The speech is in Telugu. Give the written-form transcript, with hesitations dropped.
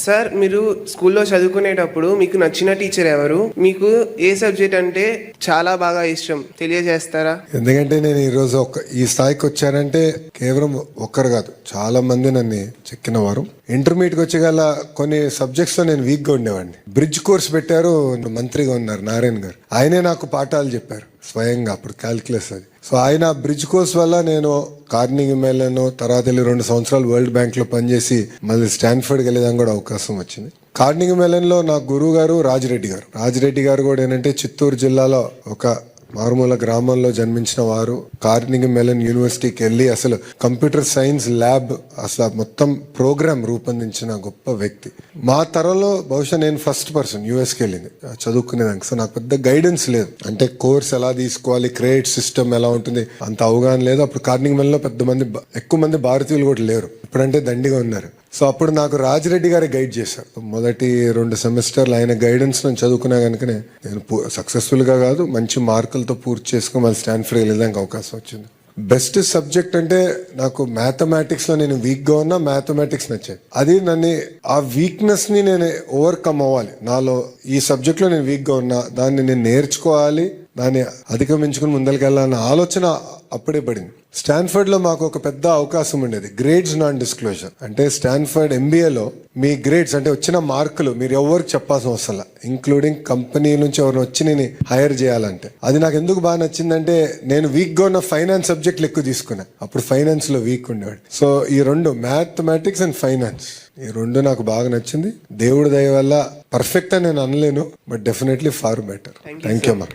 సార్, మీరు స్కూల్లో చదువుకునేటప్పుడు మీకు నచ్చిన టీచర్ ఎవరు? మీకు ఏ సబ్జెక్ట్ అంటే చాలా బాగా ఇష్టం తెలియజేస్తారా? ఎందుకంటే నేను ఈరోజు ఈ స్థాయికి వచ్చానంటే కేవలం ఒక్కరు కాదు, చాలా మంది నన్ను చెక్కిన వారు. ఇంటర్మీడియట్కి వచ్చేగల కొన్ని సబ్జెక్ట్స్ లో నేను వీక్ గా ఉండేవాడిని. బ్రిడ్జ్ కోర్స్ పెట్టారు, మంత్రిగా ఉన్నారు నారాయణ గారు, ఆయనే నాకు పాఠాలు చెప్పారు స్వయంగా. అప్పుడు క్యాల్కులస్ అది. సో ఆయన బ్రిడ్జ్ కోర్స్ వల్ల నేను కార్నింగ్ మెల్లన్, తర్వాత 2 సంవత్సరాలు వరల్డ్ బ్యాంక్ లో పనిచేసి మళ్ళీ స్టాన్ఫర్డ్కి వెళ్ళేదానికి కూడా అవకాశం వచ్చింది. కార్నింగ్ మెల్లన్ లో నా గురువు గారు రాజిరెడ్డి గారు కూడా ఏంటంటే చిత్తూరు జిల్లాలో ఒక మారుమూల గ్రామంలో జన్మించిన వారు. కార్నింగ్ మెల్లన్ యూనివర్సిటీకి వెళ్ళి అసలు కంప్యూటర్ సైన్స్ ల్యాబ్, అసలు మొత్తం ప్రోగ్రామ్ రూపొందించిన గొప్ప వ్యక్తి. మా తరంలో బహుశా నేను ఫస్ట్ పర్సన్ యూఎస్కి వెళ్ళింది చదువుకునేదానికి. సో నాకు పెద్ద గైడెన్స్ లేదు, అంటే కోర్స్ ఎలా తీసుకోవాలి, క్రెడిట్ సిస్టమ్ ఎలా ఉంటుంది అంత అవగాహన లేదు. అప్పుడు కార్నింగ్ మెల్లన్లో ఎక్కువ మంది భారతీయులు కూడా లేరు, ఇప్పుడంటే దండిగా ఉన్నారు. సో అప్పుడు నాకు రాజిరెడ్డి గారే గైడ్ చేశారు. మొదటి 2 సెమిస్టర్లు ఆయన గైడెన్స్ నేను చదువుకున్నా కనుకనే నేను సక్సెస్ఫుల్ గా కాదు, మంచి మార్కులతో పూర్తి చేసుకుని మళ్ళీ స్టాన్ఫర్డ్ వెళ్ళడానికి అవకాశం వచ్చింది. బెస్ట్ సబ్జెక్ట్ అంటే నాకు మ్యాథమెటిక్స్ లో నేను వీక్ గా ఉన్నా, మ్యాథమెటిక్స్ నచ్చాయి. అది నన్ను ఆ వీక్నెస్ ని నేను ఓవర్కమ్ అవ్వాలి. నాలో ఈ సబ్జెక్ట్ లో నేను వీక్ గా ఉన్నా, దాన్ని నేను నేర్చుకోవాలి, దాన్ని అధిగమించుకుని ముందరికెళ్ళాలన్న ఆలోచన అప్పుడే పడింది. స్టాన్ఫర్డ్ లో మాకు ఒక పెద్ద అవకాశం ఉండేది, గ్రేడ్స్ నాన్ డిస్క్లోజర్. అంటే స్టాన్ఫర్డ్ ఎంబీఏలో మీ గ్రేడ్స్ అంటే వచ్చిన మార్కులు మీరు ఎవరికి చెప్పాల్సిన అవసరం, ఇంక్లూడింగ్ కంపెనీ నుంచి ఎవరిని వచ్చి నేను హైర్ చేయాలంటే. అది నాకు ఎందుకు బాగా నచ్చిందంటే నేను వీక్ గా ఉన్న ఫైనాన్స్ సబ్జెక్టులు ఎక్కువ తీసుకున్నా. అప్పుడు ఫైనాన్స్ లో వీక్ ఉండేవాడు. సో ఈ 2 మ్యాథమెటిక్స్ అండ్ ఫైనాన్స్, ఈ 2 నాకు బాగా నచ్చింది. దేవుడి దయ వల్ల పర్ఫెక్ట్ అని నేను అనలేను, but definitely far better. Thank you అమ్మా.